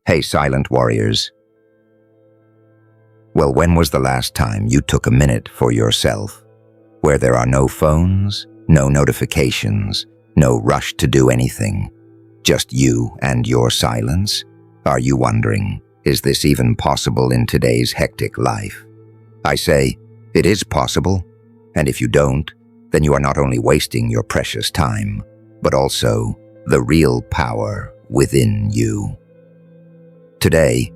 Hey, silent warriors. Well, when was the last time you took a minute for yourself, where there are no phones, no notifications, no rush to do anything, just you and your silence? Are you wondering, is this even possible in today's hectic life? I say, it is possible, and if you don't, then you are not only wasting your precious time, but also the real power within you. Today,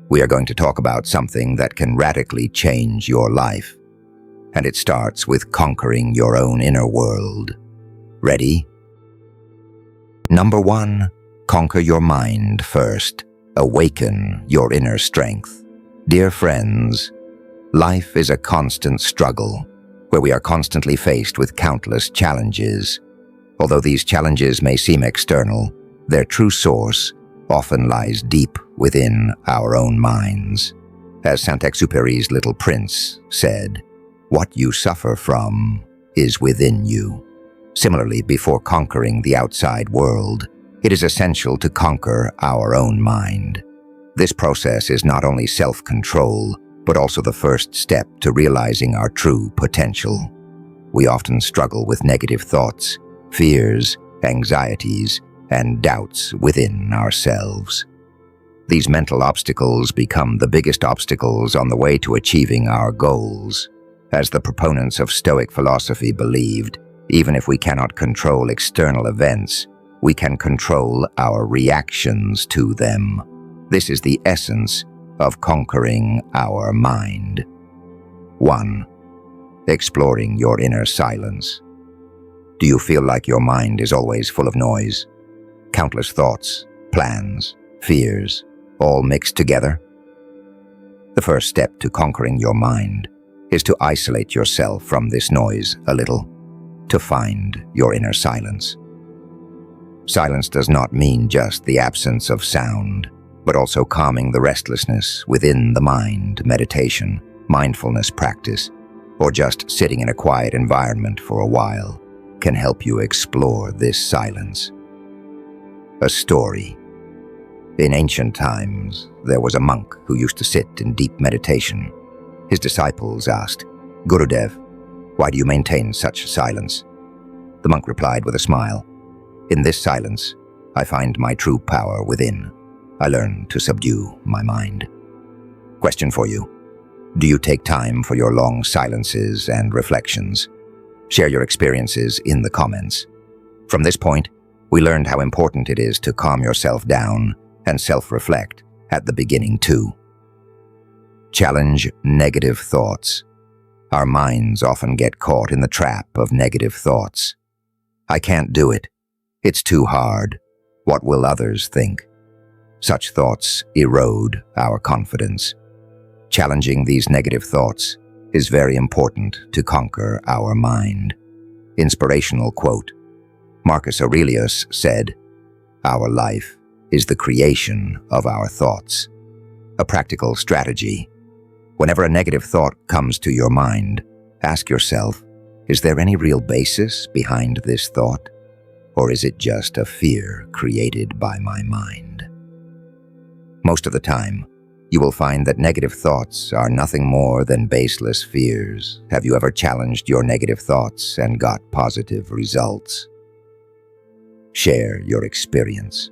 we are going to talk about something that can radically change your life, and it starts with conquering your own inner world. Ready? Number 1, conquer your mind first. Awaken your inner strength. Dear friends, life is a constant struggle, where we are constantly faced with countless challenges. Although these challenges may seem external, their true source often lies deep within our own minds. As Saint-Exupéry's Little Prince said, "What you suffer from is within you." Similarly, before conquering the outside world, it is essential to conquer our own mind. This process is not only self-control, but also the first step to realizing our true potential. We often struggle with negative thoughts, fears, anxieties, and doubts within ourselves. These mental obstacles become the biggest obstacles on the way to achieving our goals. As the proponents of Stoic philosophy believed, even if we cannot control external events, we can control our reactions to them. This is the essence of conquering our mind. 1. Exploring your inner silence. Do you feel like your mind is always full of noise? Countless thoughts, plans, fears, all mixed together? The first step to conquering your mind is to isolate yourself from this noise a little, to find your inner silence. Silence does not mean just the absence of sound, but also calming the restlessness within the mind. Meditation, mindfulness practice, or just sitting in a quiet environment for a while can help you explore this silence. A story. In ancient times, there was a monk who used to sit in deep meditation. His disciples asked, "Gurudev, why do you maintain such silence?" The monk replied with a smile, "In this silence, I find my true power within. I learn to subdue my mind." Question for you. Do you take time for your long silences and reflections? Share your experiences in the comments. From this point, we learned how important it is to calm yourself down and self-reflect at the beginning too. Challenge negative thoughts. Our minds often get caught in the trap of negative thoughts. I can't do it. It's too hard. What will others think? Such thoughts erode our confidence. Challenging these negative thoughts is very important to conquer our mind. Inspirational quote. Marcus Aurelius said, "Our life is the creation of our thoughts." A practical strategy. Whenever a negative thought comes to your mind, ask yourself, is there any real basis behind this thought? Or is it just a fear created by my mind? Most of the time, you will find that negative thoughts are nothing more than baseless fears. Have you ever challenged your negative thoughts and got positive results? Share your experience.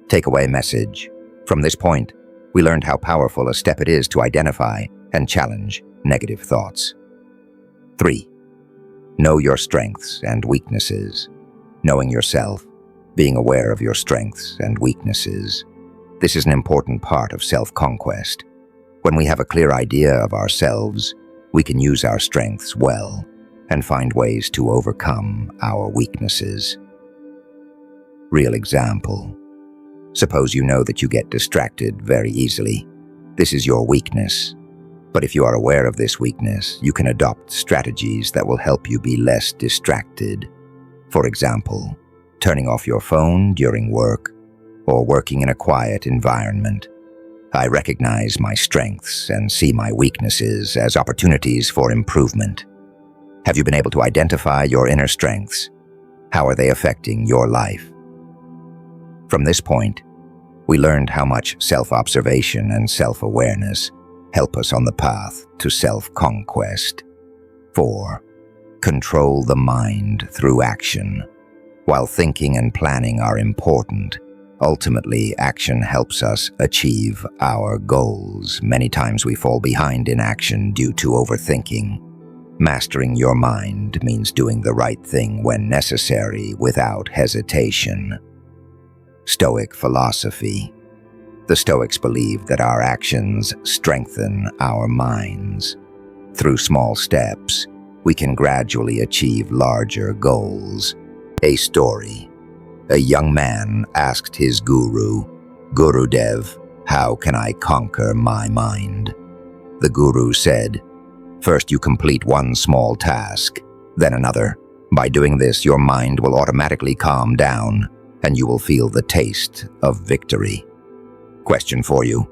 Takeaway message. From this point, we learned how powerful a step it is to identify and challenge negative thoughts. 3. Know your strengths and weaknesses. Knowing yourself, being aware of your strengths and weaknesses. This is an important part of self-conquest. When we have a clear idea of ourselves, we can use our strengths well and find ways to overcome our weaknesses. Real example. Suppose you know that you get distracted very easily. This is your weakness. But if you are aware of this weakness, you can adopt strategies that will help you be less distracted. For example, turning off your phone during work or working in a quiet environment. I recognize my strengths and see my weaknesses as opportunities for improvement. Have you been able to identify your inner strengths? How are they affecting your life? From this point, we learned how much self-observation and self-awareness help us on the path to self-conquest. 4. Control the mind through action. While thinking and planning are important, ultimately action helps us achieve our goals. Many times we fall behind in action due to overthinking. Mastering your mind means doing the right thing when necessary without hesitation. Stoic philosophy. The Stoics believed that our actions strengthen our minds. Through small steps, we can gradually achieve larger goals. A story. A young man asked his guru, "Gurudev, how can I conquer my mind?" The guru said, "First you complete one small task, then another. By doing this, your mind will automatically calm down, and you will feel the taste of victory." Question for you.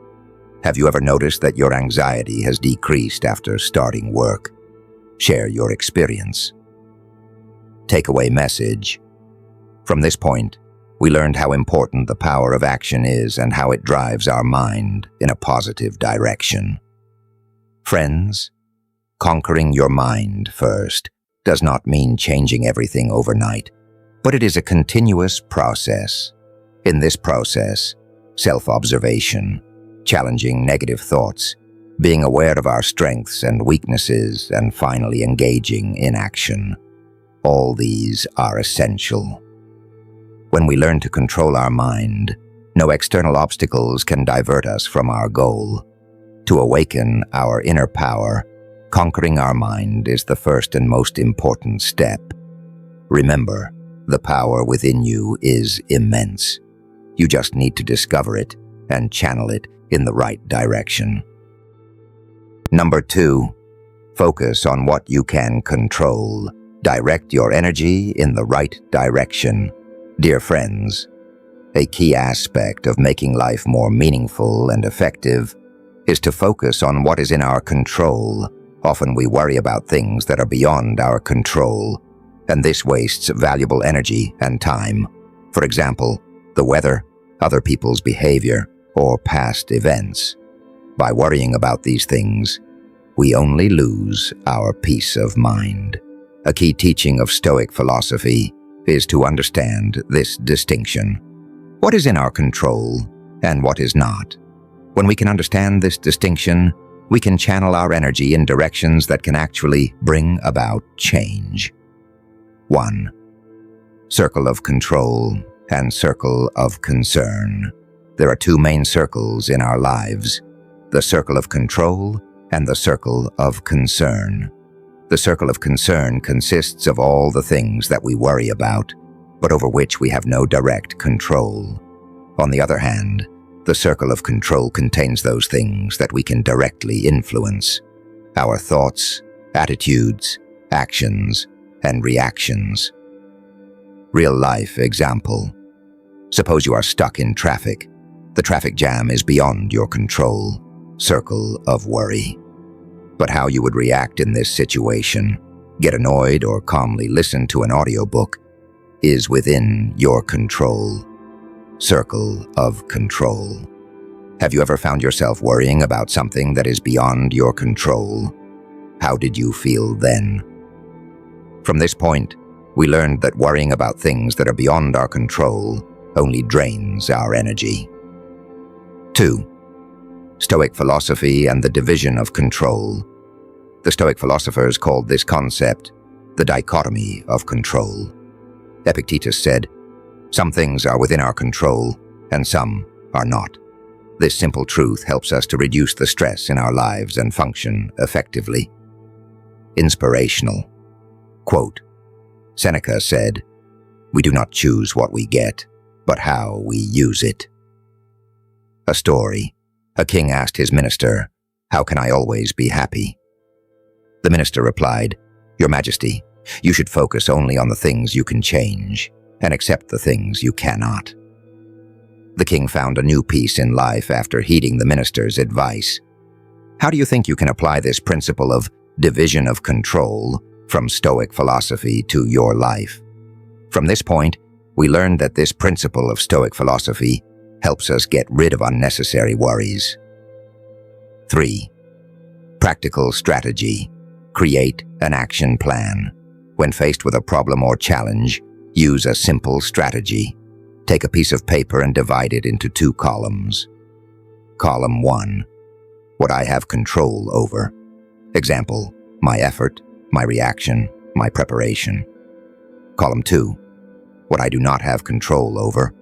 Have you ever noticed that your anxiety has decreased after starting work? Share your experience. Takeaway message. From this point, we learned how important the power of action is and how it drives our mind in a positive direction. Friends, conquering your mind first does not mean changing everything overnight, but it is a continuous process. In this process, self-observation, challenging negative thoughts, being aware of our strengths and weaknesses, and finally engaging in action. All these are essential. When we learn to control our mind, no external obstacles can divert us from our goal. To awaken our inner power, conquering our mind is the first and most important step. Remember, the power within you is immense. You just need to discover it and channel it in the right direction. Number 2, focus on what you can control. Direct your energy in the right direction. Dear friends, a key aspect of making life more meaningful and effective is to focus on what is in our control. Often we worry about things that are beyond our control, and this wastes valuable energy and time. For example, the weather, other people's behavior, or past events. By worrying about these things, we only lose our peace of mind. A key teaching of Stoic philosophy is to understand this distinction. What is in our control and what is not? When we can understand this distinction, we can channel our energy in directions that can actually bring about change. 1. Circle of control and circle of concern. There are two main circles in our lives, the circle of control and the circle of concern. The circle of concern consists of all the things that we worry about, but over which we have no direct control. On the other hand, the circle of control contains those things that we can directly influence: our thoughts, attitudes, actions, and reactions. Real-life example. Suppose you are stuck in traffic. The traffic jam is beyond your control. Circle of worry. But how you would react in this situation, get annoyed or calmly listen to an audiobook, is within your control. Circle of control. Have you ever found yourself worrying about something that is beyond your control? How did you feel then? From this point, we learned that worrying about things that are beyond our control only drains our energy. 2. Stoic philosophy and the division of control. The Stoic philosophers called this concept the dichotomy of control. Epictetus said, "Some things are within our control, and some are not." This simple truth helps us to reduce the stress in our lives and function effectively. Inspirational. Quote, Seneca said, "We do not choose what we get, but how we use it." A story. A king asked his minister, "How can I always be happy?" The minister replied, "Your Majesty, you should focus only on the things you can change and accept the things you cannot." The king found a new peace in life after heeding the minister's advice. How do you think you can apply this principle of division of control from Stoic philosophy to your life? From this point, we learned that this principle of Stoic philosophy helps us get rid of unnecessary worries. 3. Practical strategy. Create an action plan. When faced with a problem or challenge, use a simple strategy. Take a piece of paper and divide it into 2 columns. Column 1. What I have control over. Example, my effort, my reaction, my preparation. Column 2. What I do not have control over.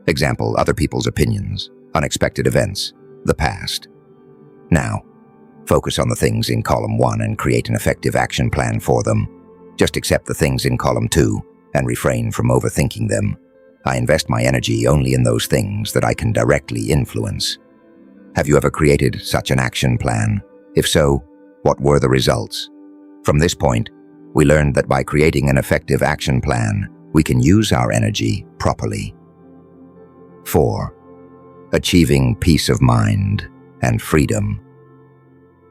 Example, other people's opinions, unexpected events, the past. Now, focus on the things in column 1 and create an effective action plan for them. Just accept the things in column 2 and refrain from overthinking them. I invest my energy only in those things that I can directly influence. Have you ever created such an action plan? If so, what were the results? From this point, we learned that by creating an effective action plan, we can use our energy properly. 4. Achieving peace of mind and freedom.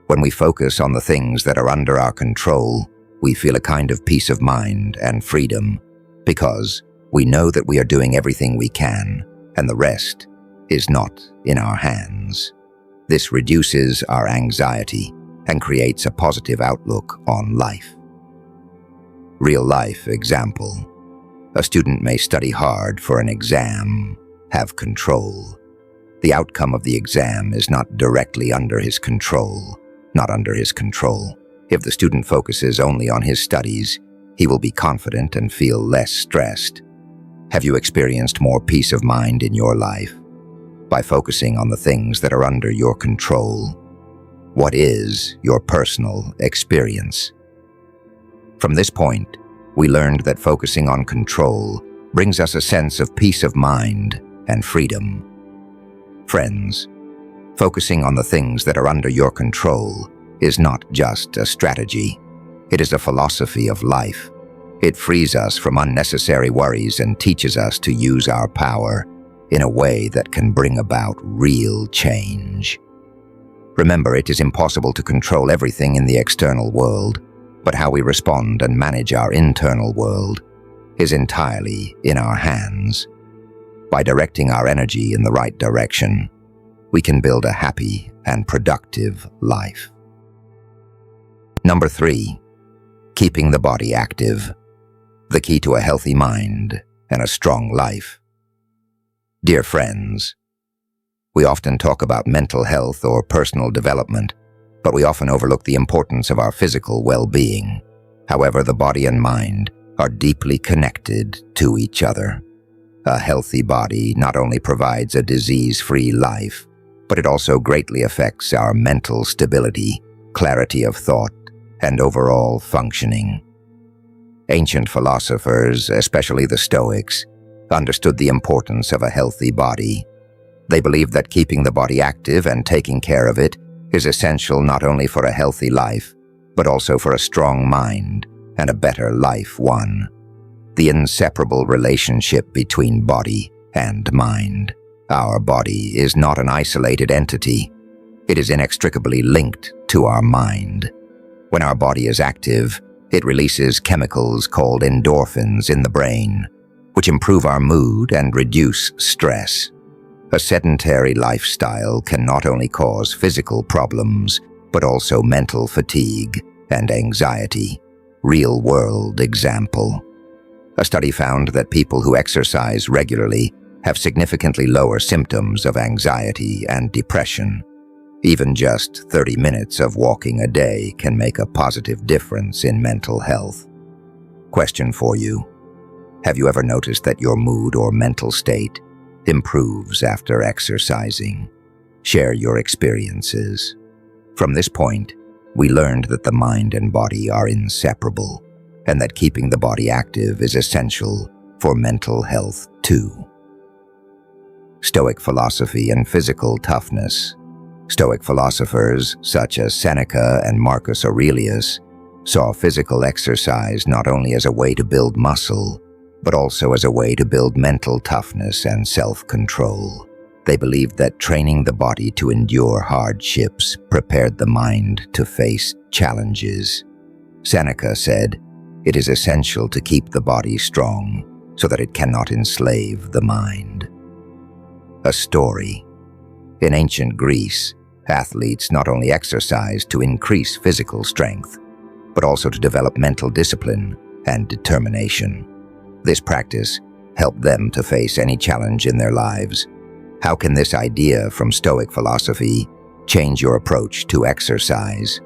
When we focus on the things that are under our control, we feel a kind of peace of mind and freedom because we know that we are doing everything we can and the rest is not in our hands. This reduces our anxiety and creates a positive outlook on life. Real-life example. A student may study hard for an exam, have control. The outcome of the exam is not directly under his control, If the student focuses only on his studies, he will be confident and feel less stressed. Have you experienced more peace of mind in your life? By focusing on the things that are under your control. What is your personal experience? From this point, we learned that focusing on control brings us a sense of peace of mind and freedom. Friends, focusing on the things that are under your control is not just a strategy. It is a philosophy of life. It frees us from unnecessary worries and teaches us to use our power in a way that can bring about real change. Remember, it is impossible to control everything in the external world, but how we respond and manage our internal world is entirely in our hands. By directing our energy in the right direction, we can build a happy and productive life. Number 3, keeping the body active. The key to a healthy mind and a strong life. Dear friends, we often talk about mental health or personal development, but we often overlook the importance of our physical well-being. However, the body and mind are deeply connected to each other. A healthy body not only provides a disease-free life, but it also greatly affects our mental stability, clarity of thought, and overall functioning. Ancient philosophers, especially the Stoics, understood the importance of a healthy body. They believed that keeping the body active and taking care of it is essential not only for a healthy life, but also for a strong mind and a better life won. The inseparable relationship between body and mind. Our body is not an isolated entity. It is inextricably linked to our mind. When our body is active, it releases chemicals called endorphins in the brain, which improve our mood and reduce stress. A sedentary lifestyle can not only cause physical problems, but also mental fatigue and anxiety. Real-world example. A study found that people who exercise regularly have significantly lower symptoms of anxiety and depression. Even just 30 minutes of walking a day can make a positive difference in mental health. Question for you. Have you ever noticed that your mood or mental state improves after exercising? Share your experiences. From this point, we learned that the mind and body are inseparable, and that keeping the body active is essential for mental health too. Stoic philosophy and physical toughness. Stoic philosophers such as Seneca and Marcus Aurelius saw physical exercise not only as a way to build muscle, but also as a way to build mental toughness and self-control. They believed that training the body to endure hardships prepared the mind to face challenges. Seneca said, "It is essential to keep the body strong so that it cannot enslave the mind." a story. In ancient Greece, athletes not only exercised to increase physical strength, but also to develop mental discipline and determination. This practice helped them to face any challenge in their lives. How can this idea from Stoic philosophy change your approach to exercise?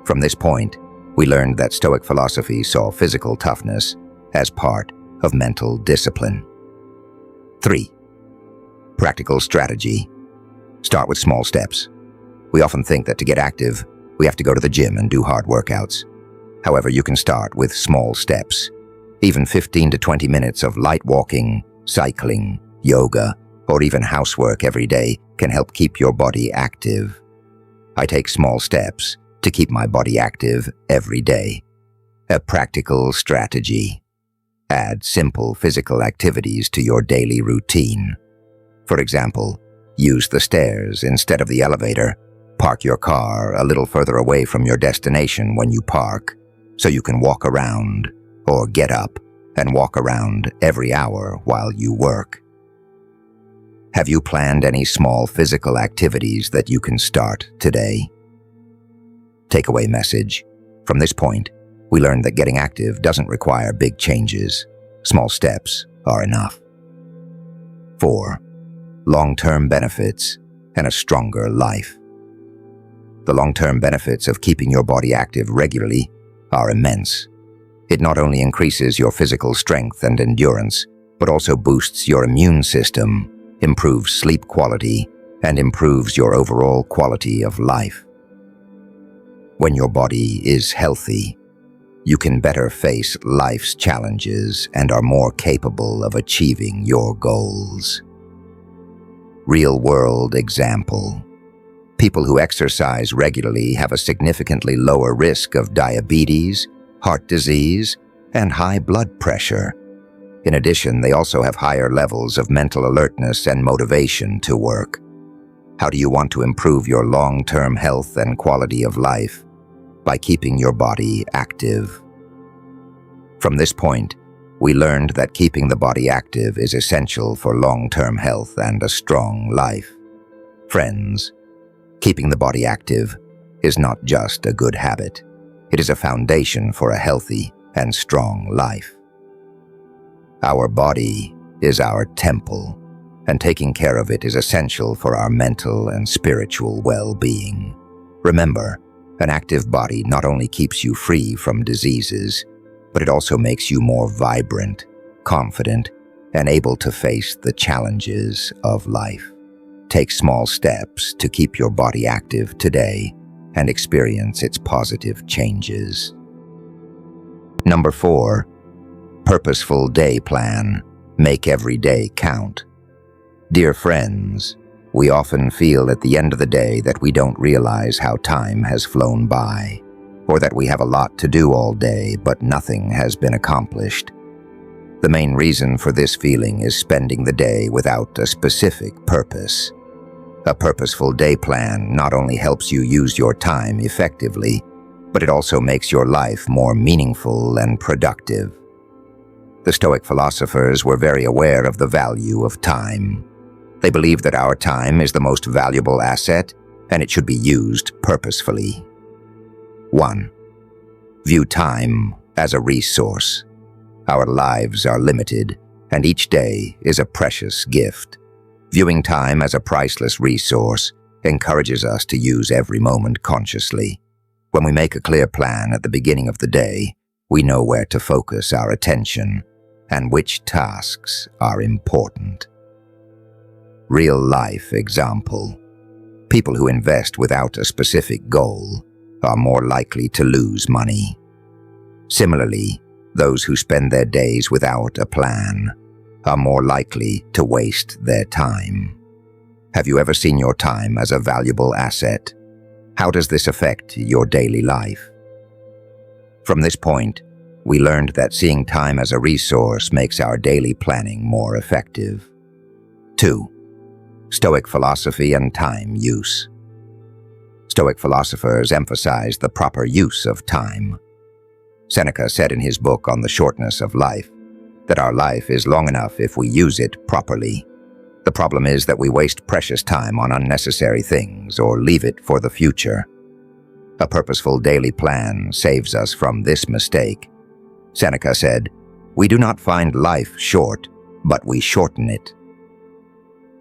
From this point, we learned that Stoic philosophy saw physical toughness as part of mental discipline. 3. Practical strategy. Start with small steps. We often think that to get active, we have to go to the gym and do hard workouts. However, you can start with small steps. Even 15 to 20 minutes of light walking, cycling, yoga, or even housework every day can help keep your body active. I take small steps to keep my body active every day. A practical strategy. Add simple physical activities to your daily routine. For example, use the stairs instead of the elevator. Park your car a little further away from your destination when you park, so you can walk around, or get up and walk around every hour while you work. Have you planned any small physical activities that you can start today? Takeaway message. From this point, we learned that getting active doesn't require big changes. Small steps are enough. 4. Long-term benefits and a stronger life. The long-term benefits of keeping your body active regularly are immense. It not only increases your physical strength and endurance, but also boosts your immune system, improves sleep quality, and improves your overall quality of life. When your body is healthy, you can better face life's challenges and are more capable of achieving your goals. Real-world example. People who exercise regularly have a significantly lower risk of diabetes, heart disease, and high blood pressure. In addition, they also have higher levels of mental alertness and motivation to work. How do you want to improve your long-term health and quality of life? By keeping your body active. From this point, we learned that keeping the body active is essential for long-term health and a strong life. Friends, keeping the body active is not just a good habit. It is a foundation for a healthy and strong life. Our body is our temple, and taking care of it is essential for our mental and spiritual well-being. Remember, an active body not only keeps you free from diseases, but it also makes you more vibrant, confident, and able to face the challenges of life. Take small steps to keep your body active today and experience its positive changes. Number 4, purposeful day plan. Make every day count. Dear friends, we often feel at the end of the day that we don't realize how time has flown by, or that we have a lot to do all day, but nothing has been accomplished. The main reason for this feeling is spending the day without a specific purpose. A purposeful day plan not only helps you use your time effectively, but it also makes your life more meaningful and productive. The Stoic philosophers were very aware of the value of time. They believed that our time is the most valuable asset, and it should be used purposefully. 1. View time as a resource. Our lives are limited, and each day is a precious gift. Viewing time as a priceless resource encourages us to use every moment consciously. When we make a clear plan at the beginning of the day, we know where to focus our attention and which tasks are important. Real-life example. People who invest without a specific goal are more likely to lose money. Similarly, those who spend their days without a plan are more likely to waste their time. Have you ever seen your time as a valuable asset? How does this affect your daily life? From this point, we learned that seeing time as a resource makes our daily planning more effective. 2. Stoic philosophy and time use. Stoic philosophers emphasized the proper use of time. Seneca said in his book on the shortness of life that our life is long enough if we use it properly. The problem is that we waste precious time on unnecessary things or leave it for the future. A purposeful daily plan saves us from this mistake. Seneca said, "We do not find life short, but we shorten it."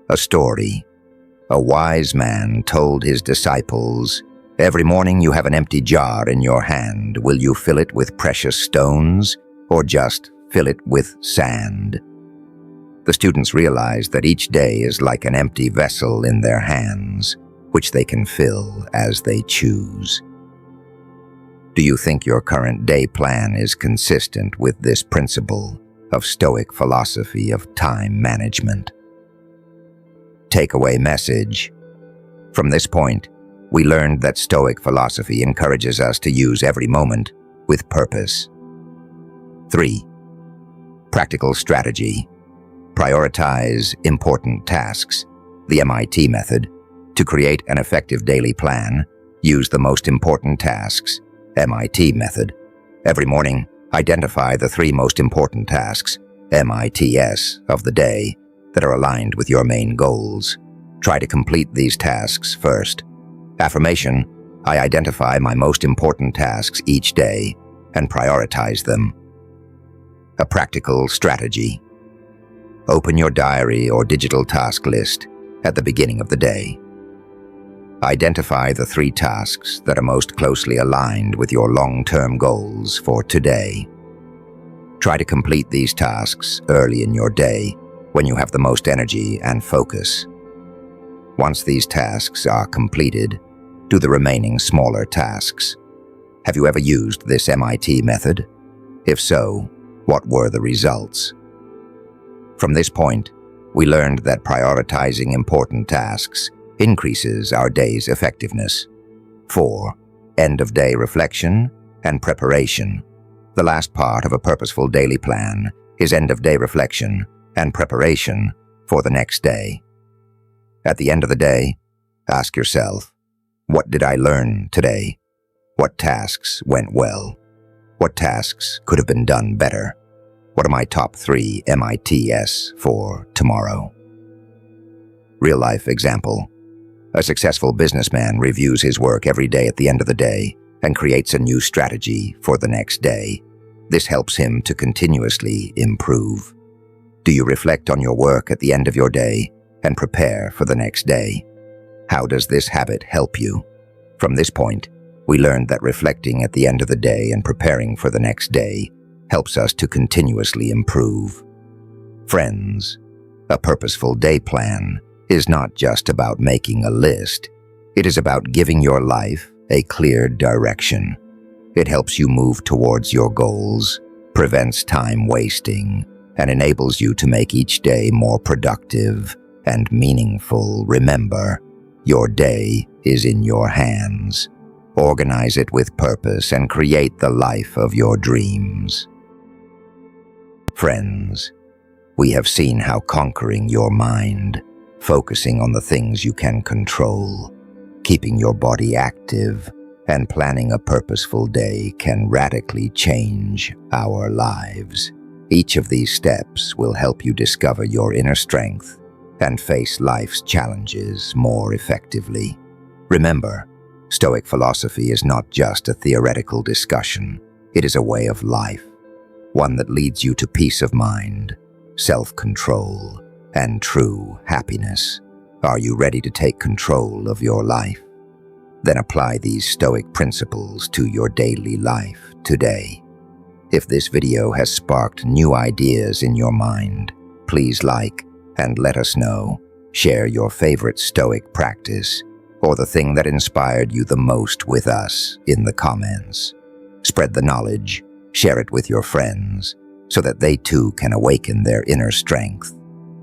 A story. A wise man told his disciples, "Every morning you have an empty jar in your hand. Will you fill it with precious stones or just fill it with sand?" The students realized that each day is like an empty vessel in their hands, which they can fill as they choose. Do you think your current day plan is consistent with this principle of Stoic philosophy of time management? Takeaway message. From this point, we learned that Stoic philosophy encourages us to use every moment with purpose. 3. Practical strategy. Prioritize important tasks. The MIT method. To create an effective daily plan, use the most important tasks. MIT method. Every morning, identify the 3 most important tasks, MITs, of the day that are aligned with your main goals. Try to complete these tasks first. Affirmation: I identify my most important tasks each day and prioritize them. A practical strategy. Open your diary or digital task list at the beginning of the day. Identify the 3 tasks that are most closely aligned with your long-term goals for today. Try to complete these tasks early in your day when you have the most energy and focus. Once these tasks are completed, do the remaining smaller tasks. Have you ever used this MIT method? If so, what were the results? From this point, we learned that prioritizing important tasks increases our day's effectiveness. 4. End-of-day reflection and preparation. The last part of a purposeful daily plan is end-of-day reflection and preparation for the next day. At the end of the day, ask yourself, what did I learn today? What tasks went well? What tasks could have been done better? What are my top 3 MITs for tomorrow? Real-life example. A successful businessman reviews his work every day at the end of the day and creates a new strategy for the next day. This helps him to continuously improve. Do you reflect on your work at the end of your day and prepare for the next day? How does this habit help you? From this point, we learned that reflecting at the end of the day and preparing for the next day helps us to continuously improve. Friends, a purposeful day plan is not just about making a list. It is about giving your life a clear direction. It helps you move towards your goals, prevents time wasting, and enables you to make each day more productive and meaningful. Remember, your day is in your hands. Organize it with purpose and create the life of your dreams. Friends, we have seen how conquering your mind, focusing on the things you can control, keeping your body active, and planning a purposeful day can radically change our lives. Each of these steps will help you discover your inner strength and face life's challenges more effectively. Remember, Stoic philosophy is not just a theoretical discussion. It is a way of life, one that leads you to peace of mind, self-control, and true happiness. Are you ready to take control of your life? Then apply these Stoic principles to your daily life today. If this video has sparked new ideas in your mind, please like and let us know. Share your favorite Stoic practice or the thing that inspired you the most with us in the comments. Spread the knowledge, share it with your friends, so that they too can awaken their inner strength.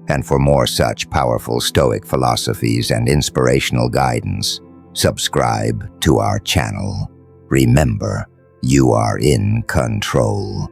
And for more such powerful Stoic philosophies and inspirational guidance, subscribe to our channel. Remember, you are in control.